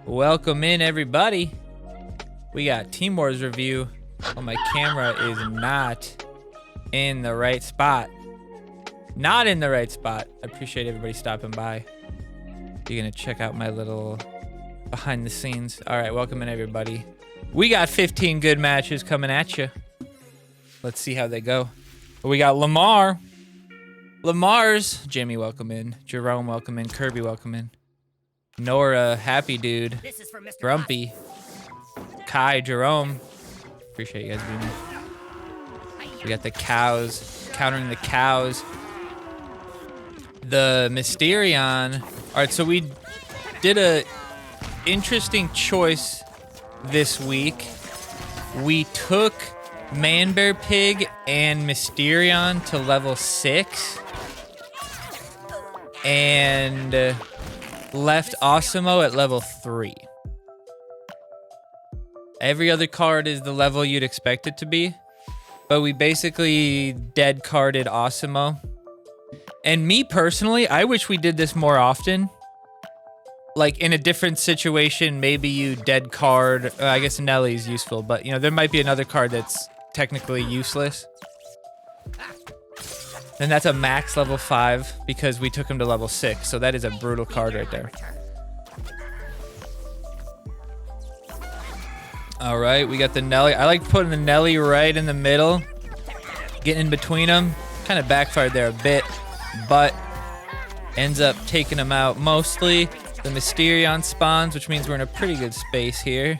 Welcome in, everybody. We got Team Wars review. Oh, my camera is not in the right spot. Not in the right spot. I appreciate everybody stopping by. You're gonna check out my little behind the scenes. All right, welcome in, everybody. We got 15 good matches coming at you. Let's see how they go. We got Lamar. Lamar's. Jimmy, welcome in. Jerome, welcome in. Kirby, welcome in. Nora, happy dude. This is for Mr. Grumpy. Kai, Jerome. Appreciate you guys being here. We got the cows. Countering the cows. The Mysterion. Alright, so we did a interesting choice this week. We took Man Bear Pig and Mysterion to level 6. And left Osimo at level 3. Every other card is the level you'd expect it to be. But we basically dead carded Osimo. And me personally, I wish we did this more often. Like in a different situation, maybe you dead card. I guess Nelly's useful, but you know, there might be another card that's technically useless. And that's a max level 5 because we took him to level 6. So that is a brutal card right there. All right, we got the Nelly. I like putting the Nelly right in the middle. Getting in between them. Kind of backfired there a bit, but ends up taking him out mostly. The Mysterion spawns, which means we're in a pretty good space here.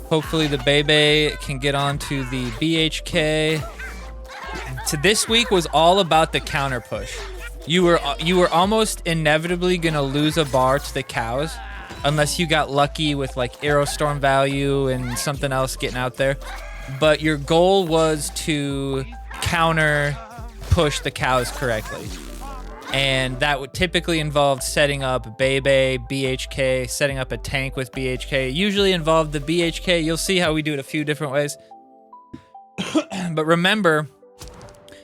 Hopefully the Bebe can get onto the BHK. So this week was all about the counter push. You were almost inevitably gonna lose a bar to the cows, unless you got lucky with like Aerostorm value and something else getting out there. But your goal was to counter push the cows correctly. And that would typically involve setting up Bebe, BHK, setting up a tank with BHK. Usually involved the BHK. You'll see how we do it a few different ways. But remember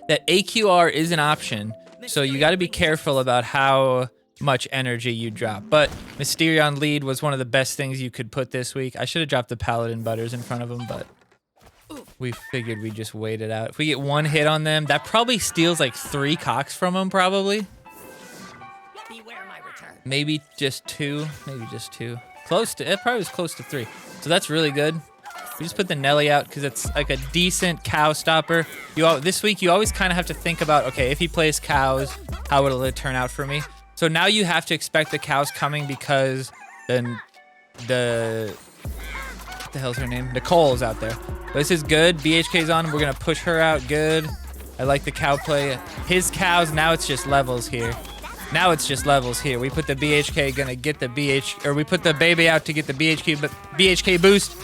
that AQR is an option, so you got to be careful about how much energy you drop. But Mysterion lead was one of the best things you could put this week. I should have dropped the Paladin Butters in front of him, but we figured we'd just wait it out. If we get one hit on them, that probably steals like 3 cocks from them, probably. Maybe just 2. Maybe just 2. Close to, it probably was close to 3. So that's really good. We just put the Nelly out because it's like a decent cow stopper. This week, you always kind of have to think about, okay, if he plays cows, how will it turn out for me? So now you have to expect the cows coming because then what the hell's her name? Nicole's out there. But this is good. BHK's on. We're going to push her out. Good. I like the cow play. His cows, now it's just levels here. Now it's just levels here. We put the BHK, gonna get the we put the Baby out to get the BHK boost.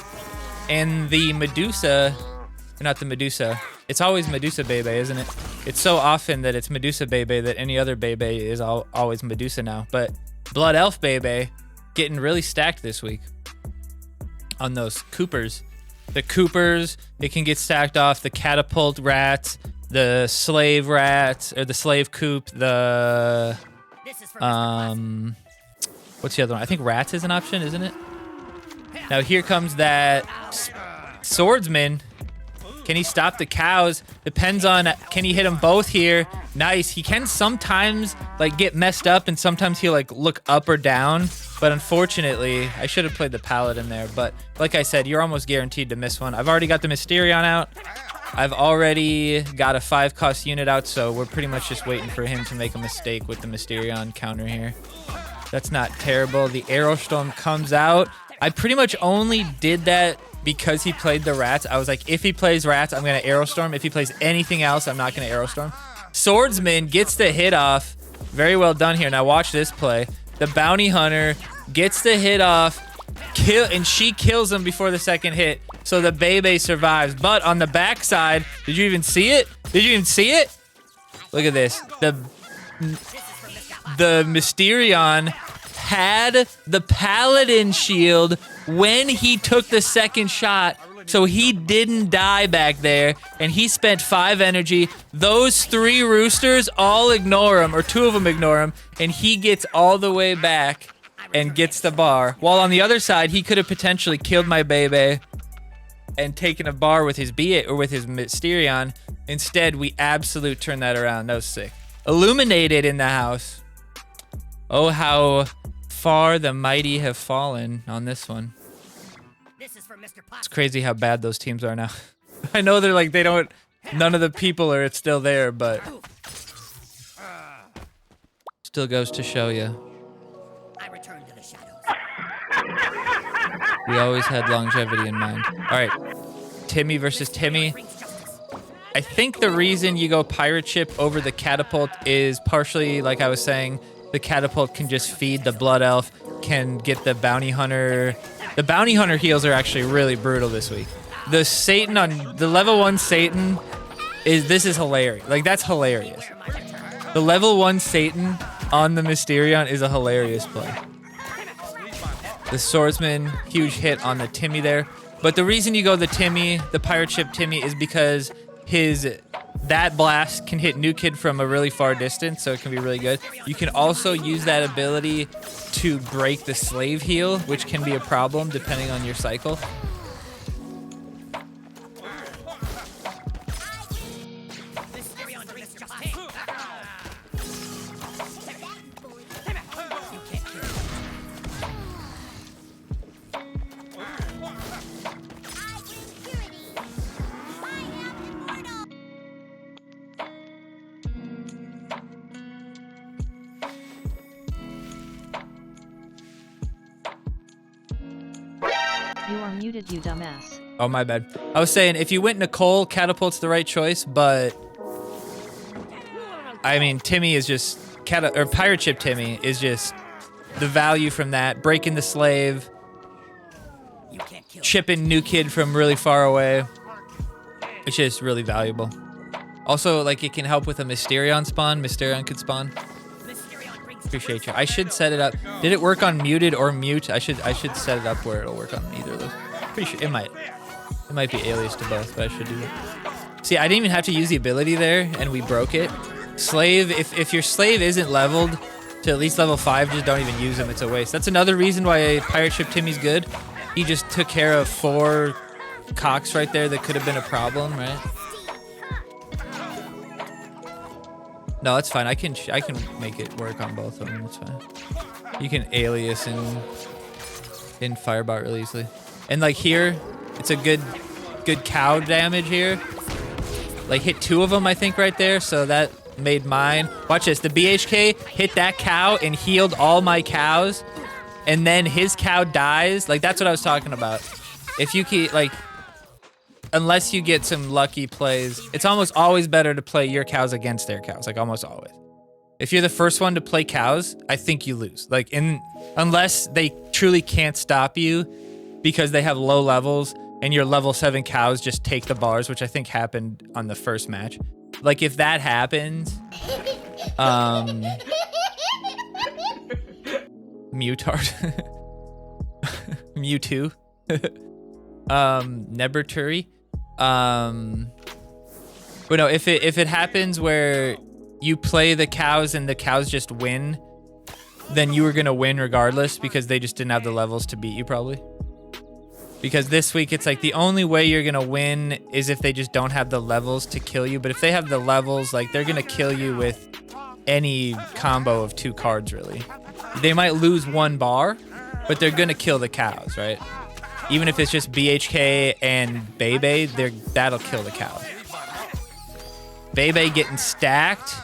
And the Medusa, not the Medusa. It's always Medusa Bebe, isn't it? It's so often that it's Medusa Bebe that any other Bebe is always Medusa now. But Blood Elf Bebe getting really stacked this week on those Coopers. The Coopers, it can get stacked off the Catapult Rats, the Slave Rats, or the Slave Coop, the... what's the other one? I think Rats is an option, isn't it? Now here comes that Swordsman. Can he stop the cows? Depends on, can he hit them both here? Nice. He can sometimes like get messed up and sometimes he'll like look up or down. But unfortunately, I should have played the Paladin there. But like I said, you're almost guaranteed to miss one. I've already got the Mysterion out. I've already got a 5-cost unit out, so we're pretty much just waiting for him to make a mistake with the Mysterion counter here. That's not terrible. The Aerostorm comes out. I pretty much only did that because he played the Rats. I was like, if he plays Rats, I'm going to Aerostorm. If he plays anything else, I'm not going to Aerostorm. Swordsman gets the hit off. Very well done here. Now watch this play. The Bounty Hunter gets the hit off, and she kills him before the second hit. So the Bebe survives. But on the backside, did you even see it? Did you even see it? Look at this. The Mysterion had the Paladin shield when he took the second shot. So he didn't die back there, and he spent 5 energy. Those 3 roosters all ignore him, or 2 of them ignore him, and he gets all the way back and gets the bar. While on the other side, he could have potentially killed my Bebe and taken a bar with his B8 or with his Mysterion. Instead, we absolute turned that around. That was sick. Illuminated in the house. Oh, how far the mighty have fallen on this one. This is for Mr. It's crazy how bad those teams are now. I know they're like, they don't, none of the people are still there, but still goes to show you. I return to the shadows. We always had longevity in mind. All right, Timmy versus Timmy. I think the reason you go pirate ship over the catapult is partially, like I was saying, the catapult can just feed the blood elf, can get the bounty hunter. The bounty hunter heals are actually really brutal this week. The Satan on the level 1 Satan this is hilarious. Like, that's hilarious. The level 1 Satan on the Mysterion is a hilarious play. The Swordsman, huge hit on the Timmy there. But the reason you go the Timmy, the pirate ship Timmy, is because that blast can hit New Kid from a really far distance, so it can be really good. You can also use that ability to break the slave heal, which can be a problem depending on your cycle. You are muted, you dumbass. Oh, my bad. I was saying, if you went Nicole, Catapult's the right choice, but I mean, Timmy is just, or Pirate Ship Timmy is just the value from that. Breaking the slave, chipping New Kid from really far away. It's just really valuable. Also, like, it can help with a Mysterion spawn. Mysterion could spawn. Appreciate you. I should set it up. Did it work on muted or mute? I should set it up where it'll work on either of those. Pretty sure it might. It might be alias to both, but I should do that. See, I didn't even have to use the ability there, and we broke it. Slave, if your slave isn't leveled to at least level 5, just don't even use him. It's a waste. That's another reason why Pirate Ship Timmy's good. He just took care of 4 cocks right there that could have been a problem, right? No, it's fine. I can make it work on both of them. It's fine. You can alias in Firebot really easily. And like here, it's a good cow damage here. Like hit 2 of them, I think, right there. So that made mine. Watch this. The BHK hit that cow and healed all my cows. And then his cow dies. Like, that's what I was talking about. If you keep, like, unless you get some lucky plays, it's almost always better to play your cows against their cows, like almost always. If you're the first one to play cows, I think you lose. Like, unless they truly can't stop you because they have low levels and your level 7 cows just take the bars, which I think happened on the first match. Like, if that happens, Mutard, Mewtwo, Neberturi. But no, if it happens where you play the cows and the cows just win, then you were gonna win regardless because they just didn't have the levels to beat you probably. Because this week it's like the only way you're gonna win is if they just don't have the levels to kill you. But if they have the levels, like they're gonna kill you with any combo of 2 cards really. They might lose 1 bar, but they're gonna kill the cows, right? Even if it's just BHK and Bebe, that'll kill the cows. Bebe getting stacked.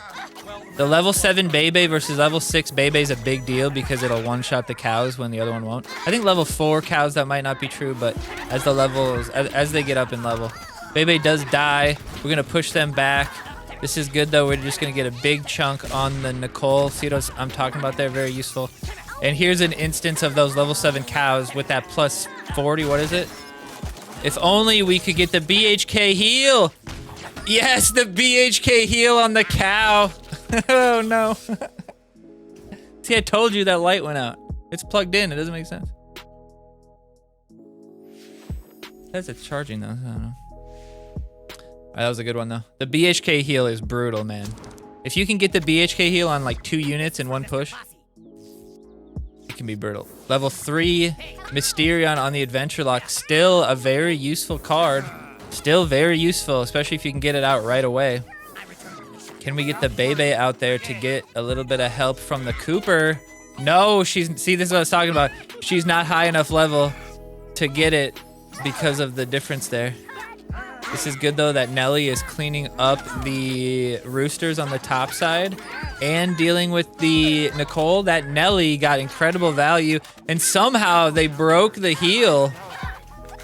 The level 7 Bebe versus level 6 Bebe is a big deal because it'll one-shot the cows when the other one won't. I think level 4 cows, that might not be true, but as the levels, as they get up in level. Bebe does die. We're gonna push them back. This is good though. We're just gonna get a big chunk on the Nicole. See what I'm talking about there? Very useful. And here's an instance of those level 7 cows with that plus 40, what is it? If only we could get the BHK heal. Yes, the BHK heal on the cow. Oh no. See, I told you that light went out. It's plugged in, it doesn't make sense. It says it's charging though, I don't know. All right, that was a good one though. The BHK heal is brutal, man. If you can get the BHK heal on like 2 units in 1 push, can be brutal. Level 3 Mysterion on the Adventure Lock. Still a very useful card. Still very useful, especially if you can get it out right away. Can we get the Bebe out there to get a little bit of help from the Cooper? No, see, this is what I was talking about. She's not high enough level to get it because of the difference there. This is good, though, that Nelly is cleaning up the roosters on the top side and dealing with the Nicole. That Nelly got incredible value, and somehow they broke the heal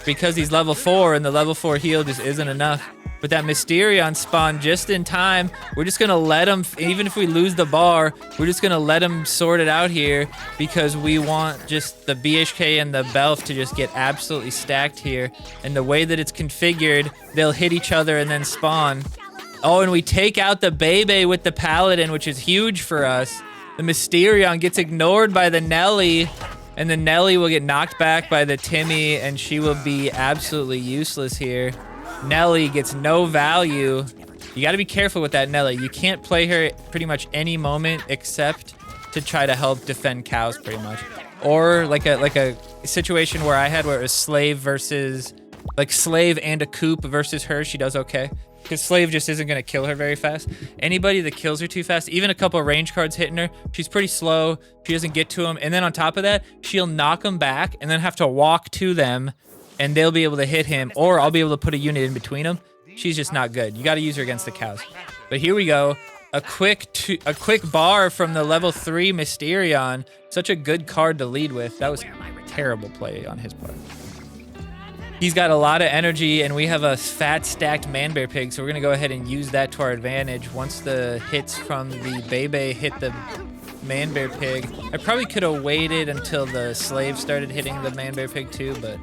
because he's level 4, and the level 4 heal just isn't enough. But that Mysterion spawned just in time. We're just going to let him, even if we lose the bar, we're just going to let him sort it out here because we want just the BHK and the Belf to just get absolutely stacked here. And the way that it's configured, they'll hit each other and then spawn. Oh, and we take out the Bebe with the Paladin, which is huge for us. The Mysterion gets ignored by the Nelly, and the Nelly will get knocked back by the Timmy, and she will be absolutely useless here. Nelly gets no value. You got to be careful with that Nelly. You can't play her pretty much any moment except to try to help defend cows pretty much. Or like a situation where I had where it was Slave versus, like Slave and a Coop versus her, she does okay. Because Slave just isn't going to kill her very fast. Anybody that kills her too fast, even a couple of range cards hitting her, she's pretty slow. She doesn't get to them. And then on top of that, she'll knock them back and then have to walk to them, and they'll be able to hit him, or I'll be able to put a unit in between them. She's just not good. You got to use her against the cows. But here we go. A quick bar from the level 3 Mysterion. Such a good card to lead with. That was a terrible play on his part. He's got a lot of energy, and we have a fat stacked Man-Bear Pig, so we're going to go ahead and use that to our advantage. Once the hits from the Bebe hit the Man-Bear Pig, I probably could have waited until the Slave started hitting the Man-Bear Pig too, but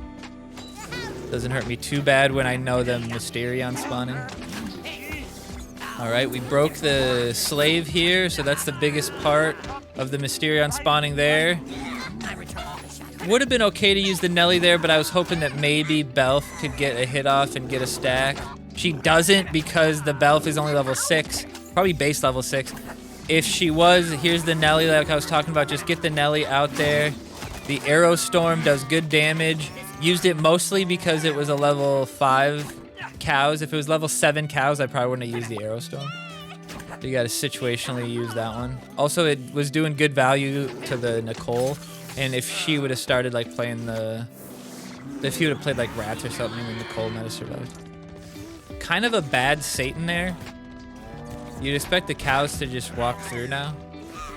doesn't hurt me too bad when I know the Mysterion spawning. All right, we broke the Slave here, so that's the biggest part of the Mysterion spawning there. Would have been okay to use the Nelly there, but I was hoping that maybe Belf could get a hit off and get a stack. She doesn't because the Belf is only level 6, probably base level 6. If she was, here's the Nelly like I was talking about. Just get the Nelly out there. The Arrow Storm does good damage. Used it mostly because it was a level 5 cows. If it was level 7 cows, I probably wouldn't have used the Arrow Storm. So you got to situationally use that one. Also, it was doing good value to the Nicole. And if she would have started like playing if he would have played like rats or something, then Nicole might have survived. Kind of a bad Satan there. You'd expect the cows to just walk through now.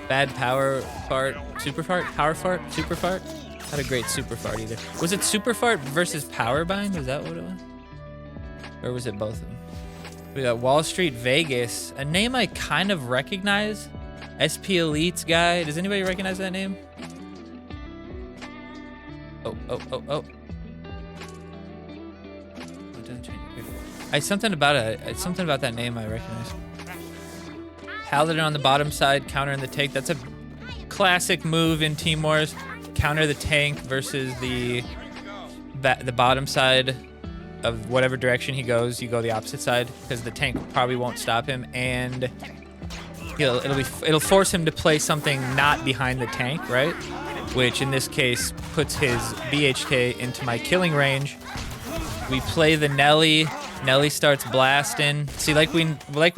Bad power fart, super fart, power fart, super fart. Not a great super fart either. Was it super fart versus power bind? Was that what it was? Or was it both of them? We got Wall Street Vegas, a name I kind of recognize. SP Elites guy. Does anybody recognize that name? Oh. Something about that name I recognize. Paladin on the bottom side, countering the tank. That's a classic move in Team Wars. Counter the tank versus the bottom side of whatever direction he goes. You go the opposite side because the tank probably won't stop him, and it'll force him to play something not behind the tank, right? Which in this case puts his BHK into my killing range. We play the Nelly. Nelly starts blasting. See, like we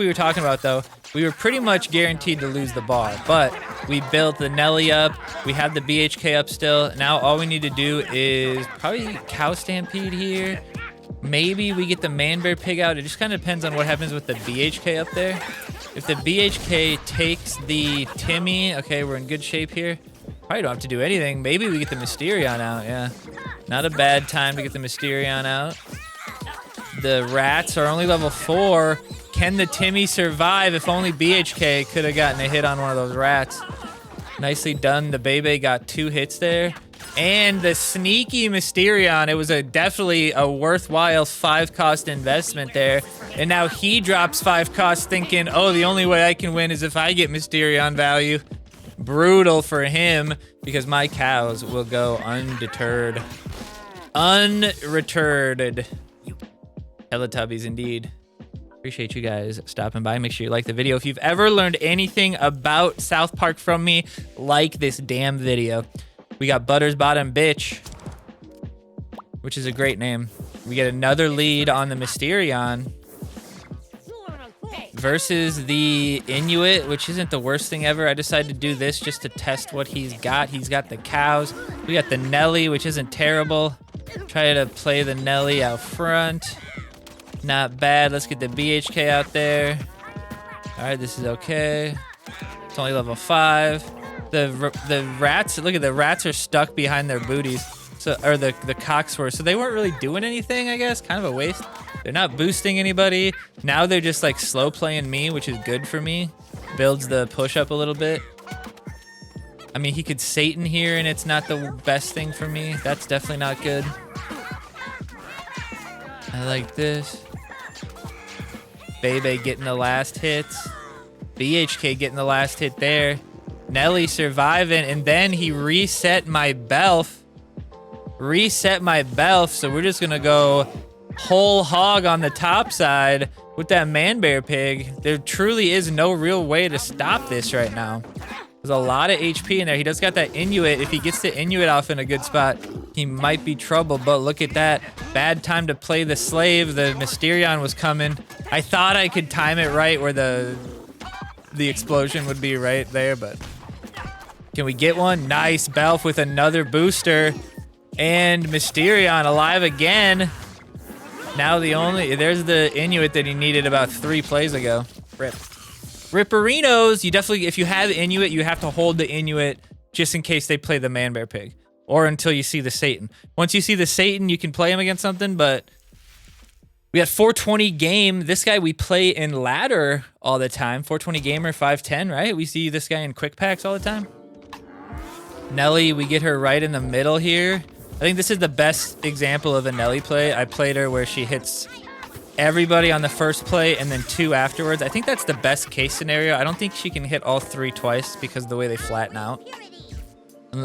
were talking about though, we were pretty much guaranteed to lose the bar, but we built the Nelly up. We have the BHK up still. Now all we need to do is probably cow stampede here. Maybe we get the Man-Bear Pig out. It just kind of depends on what happens with the BHK up there. If the BHK takes the Timmy, okay, we're in good shape here. Probably don't have to do anything. Maybe we get the Mysterion out, yeah. Not a bad time to get the Mysterion out. The rats are only level 4. Can the Timmy survive? If only BHK could have gotten a hit on one of those rats. Nicely done. The Bebe got 2 hits there. And the sneaky Mysterion, it was definitely a worthwhile 5-cost investment there. And now he drops 5 costs thinking, oh, the only way I can win is if I get Mysterion value. Brutal for him because my cows will go undeterred. Unreturned. Teletubbies indeed. Appreciate you guys stopping by. Make sure you like the video. If you've ever learned anything about South Park from me, like this damn video. We got Butter's Bottom Bitch, which is a great name. We get another lead on the Mysterion versus the Inuit, which isn't the worst thing ever. I decided to do this just to test what he's got. He's got the cows. We got the Nelly, which isn't terrible. Try to play the Nelly out front. Not bad. Let's get the BHK out there. All right, this is okay. It's only level 5. The rats, look at the rats are stuck behind their booties. So, or the cocks were. So they weren't really doing anything, I guess. Kind of a waste. They're not boosting anybody. Now they're just like slow playing me, which is good for me. Builds the push up a little bit. I mean, he could Satan here and it's not the best thing for me. That's definitely not good. I like this. Bebe getting the last hits. BHK getting the last hit there. Nelly surviving, and then he reset my Belf. So we're just gonna go whole hog on the top side with that man bear pig. There truly is no real way to stop this right now. There's a lot of HP in there. He does got that Inuit. If he gets the Inuit off in a good spot, he might be trouble, but look at that. Bad time to play the slave. The Mysterion was coming. I thought I could time it right where the explosion would be right there, but can we get one? Nice. Belf with another booster. And Mysterion alive again. Now there's the Inuit that he needed about 3 plays ago. Rip. Ripperinos, you definitely, if you have Inuit, you have to hold the Inuit just in case they play the man bear pig. Or until you see the Satan. Once you see the Satan, you can play him against something, but we got 420 game. This guy we play in ladder all the time. 420 gamer, 510, right? We see this guy in quick packs all the time. Nelly, we get her right in the middle here. I think this is the best example of a Nelly play. I played her where she hits everybody on the first play and then 2 afterwards. I think that's the best case scenario. I don't think she can hit all 3 twice because of the way they flatten out.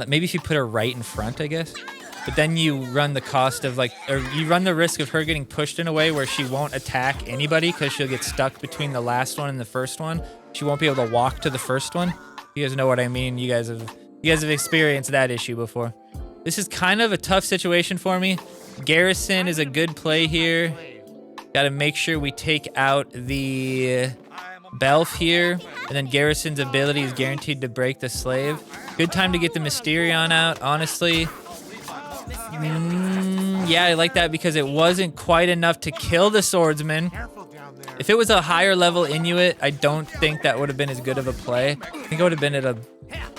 Maybe if you put her right in front, I guess. But then you run the cost of or you run the risk of her getting pushed in a way where she won't attack anybody because she'll get stuck between the last one and the first one. She won't be able to walk to the first one. You guys know what I mean. You guys have experienced that issue before. This is kind of a tough situation for me. Garrison is a good play here. Got to make sure we take out the Belf here. And then Garrison's ability is guaranteed to break the slave. Good time to get the Mysterion out, honestly. Yeah, I like that because it wasn't quite enough to kill the Swordsman. If it was a higher level Inuit, I don't think that would have been as good of a play. I think I would have been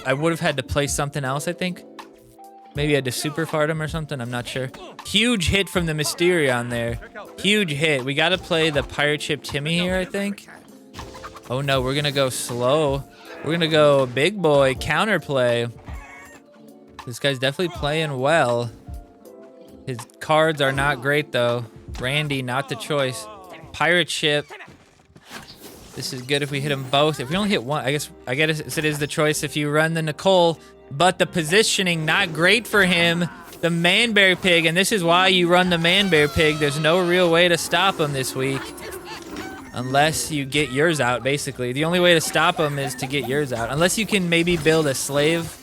I would have had to play something else, I think. Maybe I had to super fart him or something, I'm not sure. Huge hit from the Mysterion there. Huge hit. We gotta play the Pirate Ship Timmy here, I think. Oh no, we're gonna go slow. We're gonna go big boy, counterplay. This guy's definitely playing well. His cards are not great though. Randy, not the choice. Pirate Ship. This is good if we hit them both. If we only hit one, I guess it is the choice if you run the Nicole. But the positioning, not great for him. The man bear pig, and this is why you run the man bear pig. There's no real way to stop him this week. Unless you get yours out, basically. The only way to stop him is to get yours out. Unless you can maybe build a slave.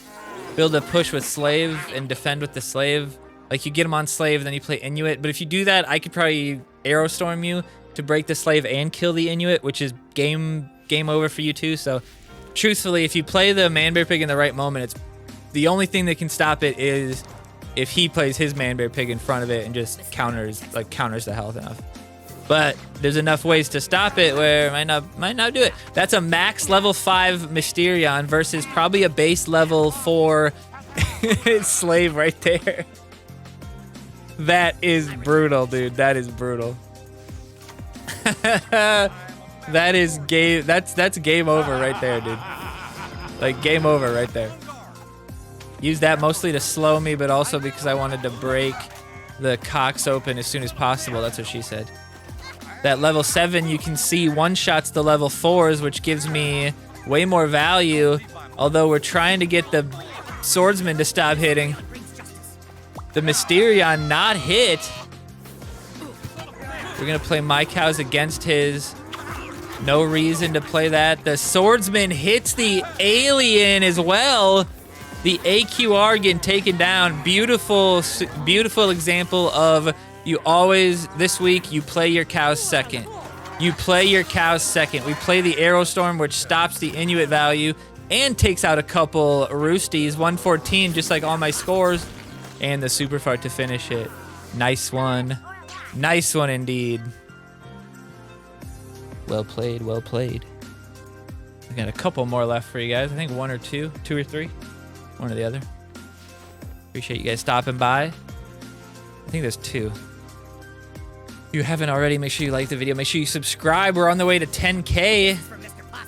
Build a push with slave and defend with the slave. Like you get him on slave, then you play Inuit. But if you do that, I could probably arrow storm you to break the slave and kill the Inuit, which is game over for you too. So truthfully, if you play the man bear pig in the right moment, it's the only thing that can stop it is if he plays his man bear pig in front of it and just counters the health enough. But there's enough ways to stop it where it might not do it. That's a max level 5 Mysterion versus probably a base level 4 slave right there. That is brutal, dude. That is brutal. That is game. That's game over right there, dude. Like game over right there. Use that mostly to slow me, but also because I wanted to break the cocks open as soon as possible. That's what she said. That level 7, you can see one-shots the level 4s, which gives me way more value. Although we're trying to get the Swordsman to stop hitting. The Mysterion not hit. We're going to play my cows against his. No reason to play that. The Swordsman hits the alien as well. The AQR getting taken down. Beautiful, beautiful example of you always, this week, you play your cows second. You play your cows second. We play the Aerostorm, which stops the Inuit value and takes out a couple Roosties. 114, just like all my scores. And the super fart to finish it. Nice one. Nice one indeed. Well played, well played. I got a couple more left for you guys. I think 1 or 2, 2 or 3. One or the other. Appreciate you guys stopping by. I think there's 2. If you haven't already, make sure you like the video. Make sure you subscribe. We're on the way to 10K.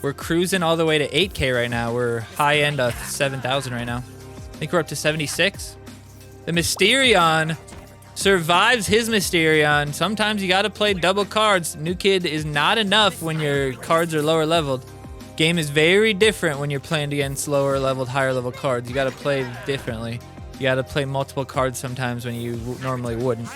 We're cruising all the way to 8K right now. We're high end of 7,000 right now. I think we're up to 76. The Mysterion survives his Mysterion. Sometimes you gotta play double cards. New Kid is not enough when your cards are lower leveled. Game is very different when you're playing against lower leveled, higher level cards. You gotta play differently. You gotta play multiple cards sometimes when you normally wouldn't.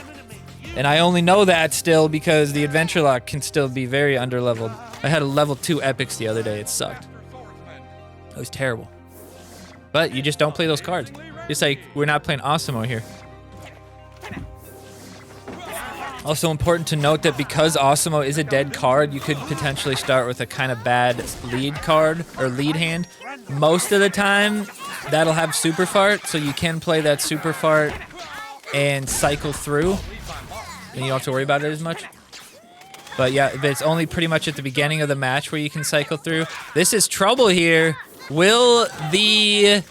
And I only know that still because the Adventure Lock can still be very underleveled. I had a level 2 Epics the other day. It sucked. It was terrible. But you just don't play those cards. Just like we're not playing Osimo here. Also important to note that because Osimo is a dead card, you could potentially start with a kind of bad lead card or lead hand. Most of the time, that'll have Super Fart, so you can play that Super Fart and cycle through, and you don't have to worry about it as much. But yeah, it's only pretty much at the beginning of the match where you can cycle through. This is trouble here. Will the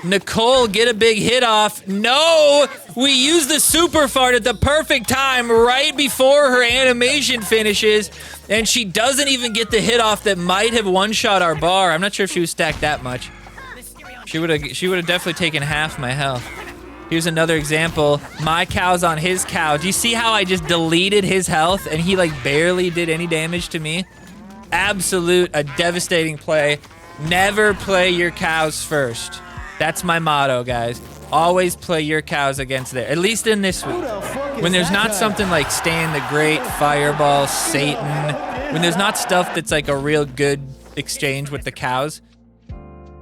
Nicole get a big hit off? No! We use the Super Fart at the perfect time right before her animation finishes, and she doesn't even get the hit off that might have one-shot our bar. I'm not sure if she was stacked that much. She would have definitely taken half my health. Here's another example. My cow's on his cow. Do you see how I just deleted his health and he like barely did any damage to me? A devastating play. Never play your cows first. That's my motto, guys. Always play your cows against there. At least in this week. When there's not something like Stan the Great, Fireball, Satan. When there's not stuff that's like a real good exchange with the cows.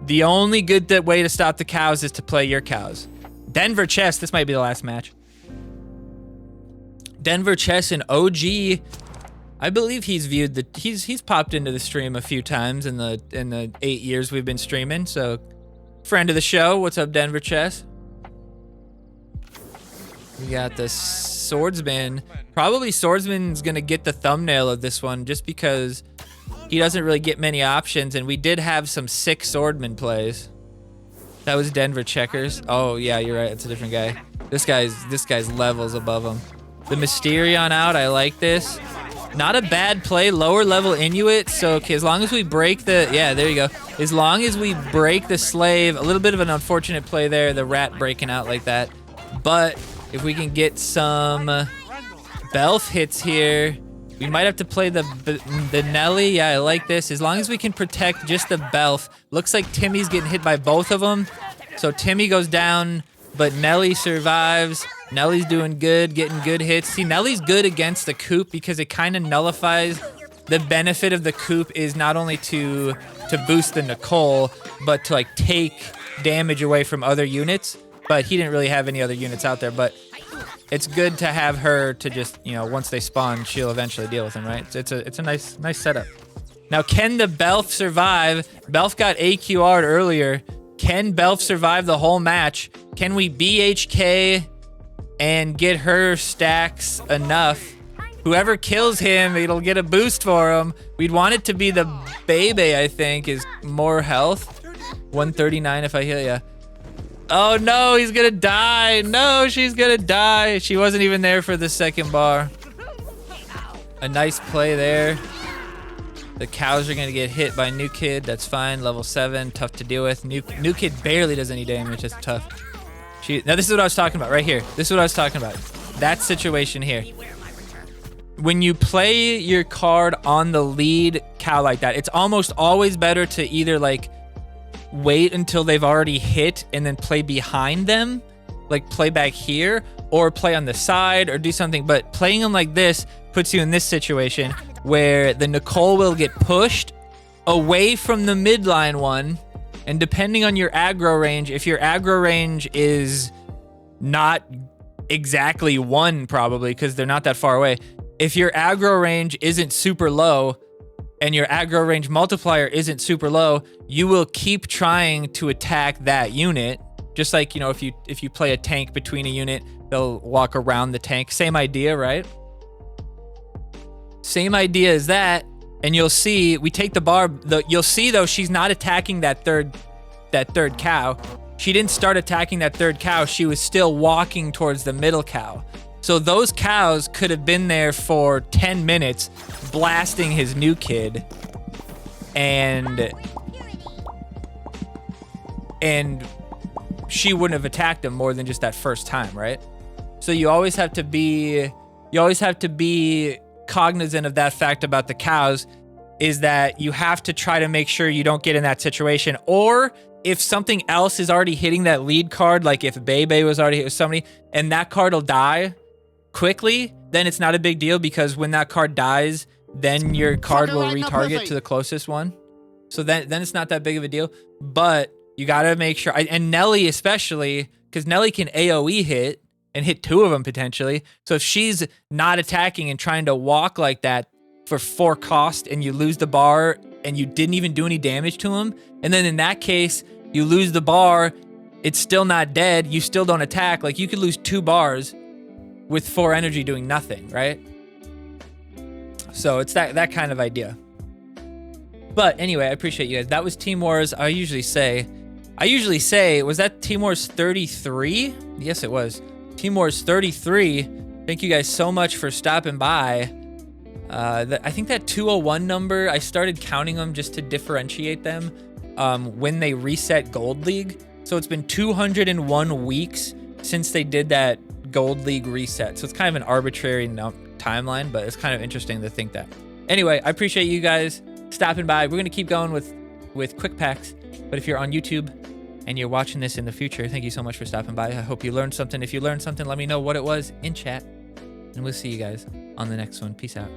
The only good way to stop the cows is to play your cows. Denver Chess, this might be the last match. Denver Chess and OG. I believe he's viewed he's popped into the stream a few times in the 8 years we've been streaming, so friend of the show. What's up, Denver Chess? We got the Swordsman. Probably Swordsman's gonna get the thumbnail of this one just because he doesn't really get many options, and we did have some sick Swordman plays. That was Denver Checkers. Oh yeah, you're right. It's a different guy. This guy's levels above him. The Mysterion out. I like this. Not a bad play. Lower level Inuit. So okay, as long as we break the there you go. As long as we break the slave. A little bit of an unfortunate play there. The rat breaking out like that. But if we can get some Belf hits here. We might have to play the Nelly. Yeah, I like this. As long as we can protect just the Belf. Looks like Timmy's getting hit by both of them. So Timmy goes down, but Nelly survives. Nelly's doing good, getting good hits. See, Nelly's good against the Coop because it kind of nullifies. The benefit of the Coop is not only to boost the Nicole, but to like take damage away from other units. But he didn't really have any other units out there, but it's good to have her to just, you know, once they spawn, she'll eventually deal with them, right? It's a nice setup. Now, can the Belf survive? Belf got AQR'd earlier. Can Belf survive the whole match? Can we BHK and get her stacks enough? Whoever kills him, it'll get a boost for him. We'd want it to be the Bebe, I think, is more health. 139 if I heal ya. Oh no, he's gonna die. No, she's gonna die. She wasn't even there for the second bar. A nice play there. The cows are gonna get hit by New Kid. That's fine. Level 7, tough to deal with. New Kid barely does any damage. That's tough. Now this is what I was talking about right here. This is what I was talking about. That situation here. When you play your card on the lead cow like that, it's almost always better to either like wait until they've already hit and then play behind them, like play back here, or play on the side or do something. But playing them like this puts you in this situation where the Nicole will get pushed away from the midline one, And depending on your aggro range, if your aggro range is not exactly 1 probably, because they're not that far away. If your aggro range isn't super low and your aggro range multiplier isn't super low, you will keep trying to attack that unit. Just like, you know, if you play a tank between a unit, they'll walk around the tank. Same idea, right? Same idea as that. And you'll see, we take the bar, you'll see though, she's not attacking that third cow. She didn't start attacking that third cow. She was still walking towards the middle cow. So those cows could have been there for 10 minutes blasting his new kid. And she wouldn't have attacked him more than just that first time, right? So you always have to be cognizant of that fact about the cows, is that you have to try to make sure you don't get in that situation. Or if something else is already hitting that lead card, like if Bebe was already hit with somebody and that card will die quickly, then it's not a big deal, because when that card dies, then your card will retarget to the closest one. So then it's not that big of a deal. But you got to make sure, and Nelly especially, because Nelly can AoE hit and hit 2 of them potentially. So if she's not attacking and trying to walk like that for 4 cost, and you lose the bar and you didn't even do any damage to him, and then in that case, you lose the bar, it's still not dead, you still don't attack, like you could lose 2 bars with 4 energy doing nothing, right? So it's that kind of idea. But anyway, I appreciate you guys. That was Team Wars. I usually say, was that Team Wars 33? Yes, it was. Team Wars 33. Thank you guys so much for stopping by. I think that 201 number, I started counting them just to differentiate them when they reset Gold League. So it's been 201 weeks since they did that Gold League reset. So it's kind of an arbitrary timeline, but it's kind of interesting to think that. Anyway, I appreciate you guys stopping by. We're going to keep going with quick packs. But if you're on YouTube and you're watching this in the future, thank you so much for stopping by. I hope you learned something. If you learned something, let me know what it was in chat. And we'll see you guys on the next one. Peace out.